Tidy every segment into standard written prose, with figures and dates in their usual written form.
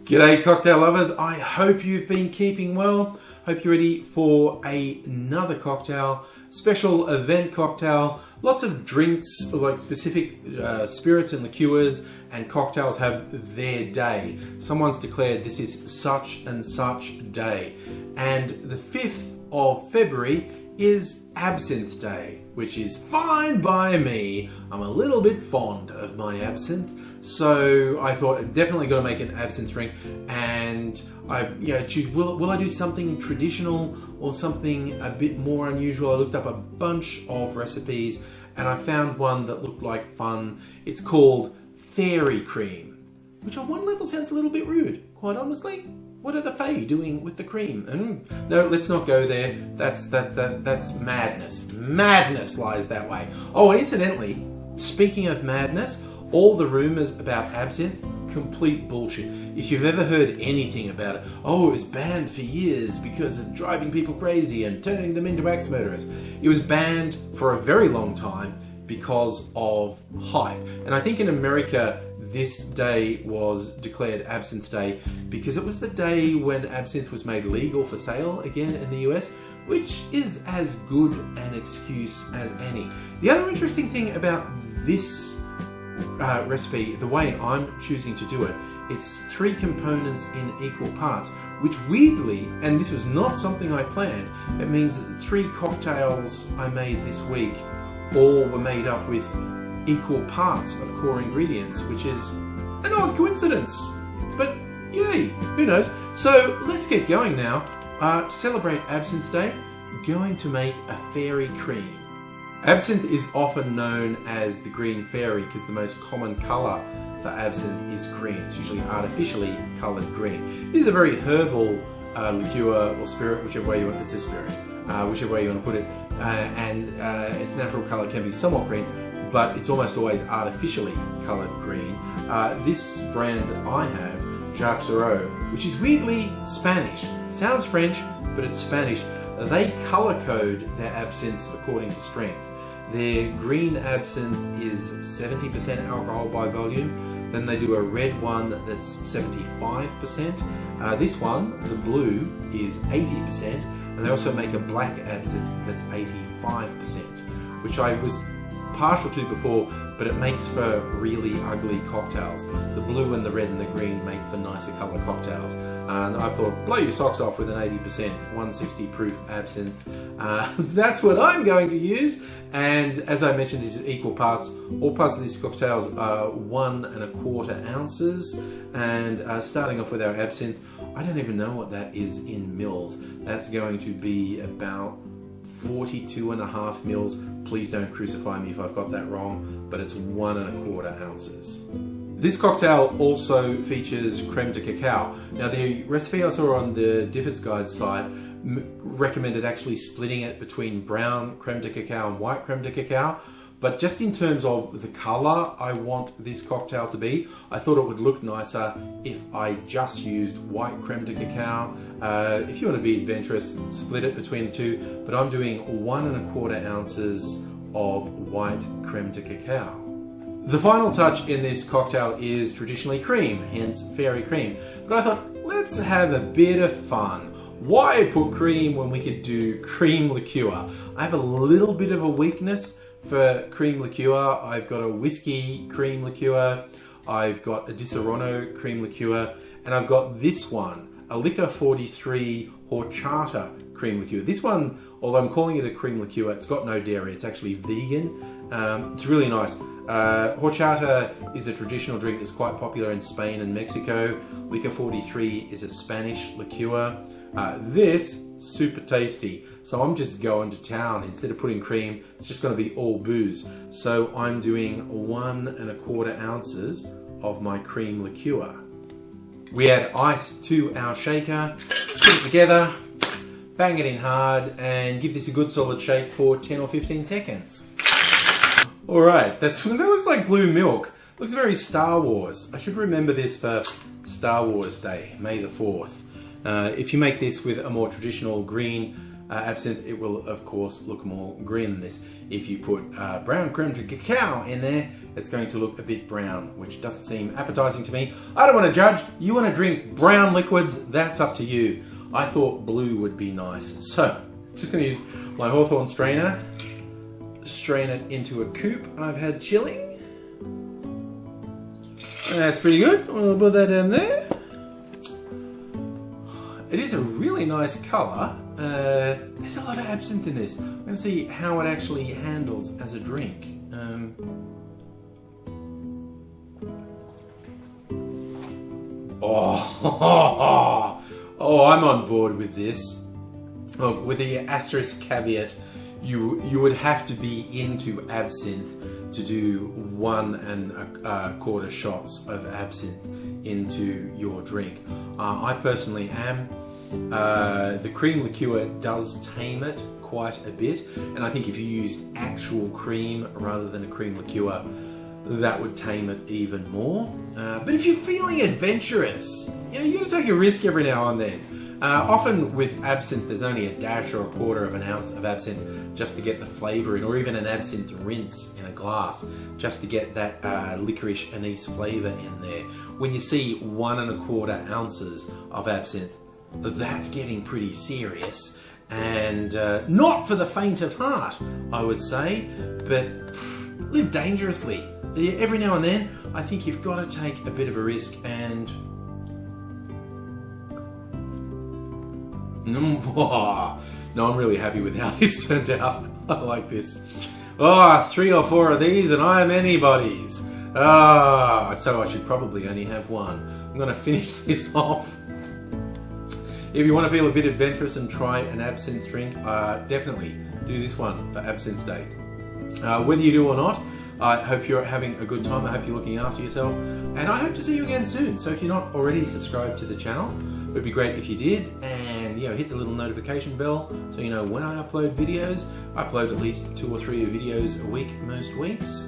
G'day cocktail lovers, I hope you've been keeping well. Hope you're ready for another cocktail, special event cocktail. Lots of drinks, like specific spirits and liqueurs and cocktails have their day. Someone's declared this is such and such day. And the 5th of February is Absinthe Day, which is fine by me. I'm a little bit fond of my absinthe, so I thought I'm definitely got to make an absinthe drink. And I choose, will I do something traditional or something a bit more unusual? I looked up a bunch of recipes and I found one that looked like fun. It's called Fairy Cream, which on one level sounds a little bit rude, quite honestly. What are the Fae doing with the cream? No, let's not go there. That's madness. Madness lies that way. Oh, and incidentally, speaking of madness, all the rumours about absinthe, complete bullshit. If you've ever heard anything about it, oh, it was banned for years because of driving people crazy and turning them into axe murderers. It was banned for a very long time because of hype. And I think in America, this day was declared Absinthe Day because it was the day when absinthe was made legal for sale again in the US, which is as good an excuse as any. The other interesting thing about this recipe, the way I'm choosing to do it, it's 3 components in equal parts, which weirdly, and this was not something I planned, it means that the 3 cocktails I made this week all were made up with equal parts of core ingredients, which is an odd coincidence, but yay, who knows. So let's get going now. To celebrate Absinthe Day, I'm going to make a fairy cream. Absinthe is often known as the green fairy because the most common colour for absinthe is green. It's usually artificially coloured green. It is a very herbal liqueur or spirit, whichever way you want. It's a spirit, whichever way you want to put it, and its natural colour can be somewhat green, but it's almost always artificially coloured green. This brand that I have, Jacques Zero, which is weirdly Spanish. Sounds French, but it's Spanish. They colour code their absinthes according to strength. Their green absinthe is 70% alcohol by volume. Then they do a red one that's 75%. This one, the blue, is 80%. And they also make a black absinthe that's 85%, which I was partial to before, but it makes for really ugly cocktails. The blue and the red and the green make for nicer colour cocktails. And I thought, blow your socks off with an 80%, 160 proof absinthe. That's what I'm going to use. And as I mentioned, these are equal parts. All parts of these cocktails are 1 1/4 ounces. And starting off with our absinthe, I don't even know what that is in mils. That's going to be about 42.5 mils. Please don't crucify me if I've got that wrong, but it's 1 1/4 ounces. This cocktail also features Creme de Cacao. Now the recipe I saw on the Difford's Guide site recommended actually splitting it between brown Creme de Cacao and white Creme de Cacao. But just in terms of the colour I want this cocktail to be, I thought it would look nicer if I just used white Creme de Cacao. If you want to be adventurous, split it between the two, but I'm doing 1 1/4 ounces of white Creme de Cacao. The final touch in this cocktail is traditionally cream, hence fairy cream. But I thought, let's have a bit of fun. Why put cream when we could do cream liqueur? I have a little bit of a weakness for cream liqueur. I've got a whiskey cream liqueur, I've got a Di Serono cream liqueur, and I've got this one, a Liquor 43 Horchata cream liqueur. This one, although I'm calling it a cream liqueur, it's got no dairy, it's actually vegan. It's really nice. Horchata is a traditional drink that's quite popular in Spain and Mexico. Liquor 43 is a Spanish liqueur. This, super tasty. So I'm just going to town. Instead of putting cream, it's just going to be all booze. So I'm doing 1 1/4 ounces of my cream liqueur. We add ice to our shaker, put it together, bang it in hard, and give this a good solid shake for 10 or 15 seconds. Alright, that looks like blue milk. Looks very Star Wars. I should remember this for Star Wars Day, May the 4th. If you make this with a more traditional green absinthe, it will of course look more green than this. If you put brown creme de cacao in there, it's going to look a bit brown, which doesn't seem appetizing to me. I don't want to judge. You want to drink brown liquids, that's up to you. I thought blue would be nice. So, just going to use my Hawthorn strainer, strain it into a coupe I've had chilling. That's pretty good. We'll put that down there. It is a really nice colour. There's a lot of absinthe in this. I'm going to see how it actually handles as a drink. Oh, I'm on board with this. Oh, with the asterisk caveat, you would have to be into absinthe to do 1 1/4 shots of absinthe into your drink. I personally am. The cream liqueur does tame it quite a bit, and I think if you used actual cream rather than a cream liqueur, that would tame it even more. But if you're feeling adventurous, you got to take a risk every now and then. Often with absinthe, there's only a dash or a 1/4 of an ounce of absinthe just to get the flavour in, or even an absinthe rinse in a glass just to get that licorice anise flavour in there. When you see 1 1/4 ounces of absinthe, that's getting pretty serious, and not for the faint of heart, I would say, but live dangerously. Every now and then, I think you've got to take a bit of a risk, and no, I'm really happy with how this turned out. I like this. 3 or 4 of these and I'm anybody's. So I should probably only have 1. I'm going to finish this off. If you want to feel a bit adventurous and try an absinthe drink, definitely do this one for Absinthe Day. Whether you do or not, I hope you're having a good time. I hope you're looking after yourself, and I hope to see you again soon. So if you're not already subscribed to the channel, it would be great if you did, and hit the little notification bell so you know when I upload videos. I upload at least 2 or 3 videos a week most weeks.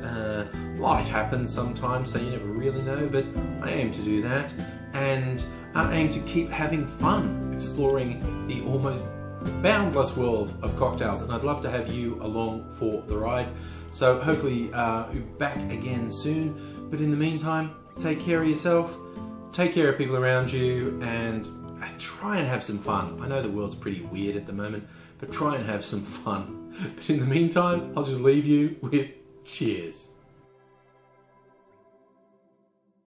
Life happens sometimes, so you never really know, but I aim to do that, and I aim to keep having fun exploring the almost boundless world of cocktails, and I'd love to have you along for the ride. So hopefully you're back again soon, but in the meantime, take care of yourself, take care of people around you, and try and have some fun. I know the world's pretty weird at the moment, but try and have some fun. But in the meantime, I'll just leave you with cheers.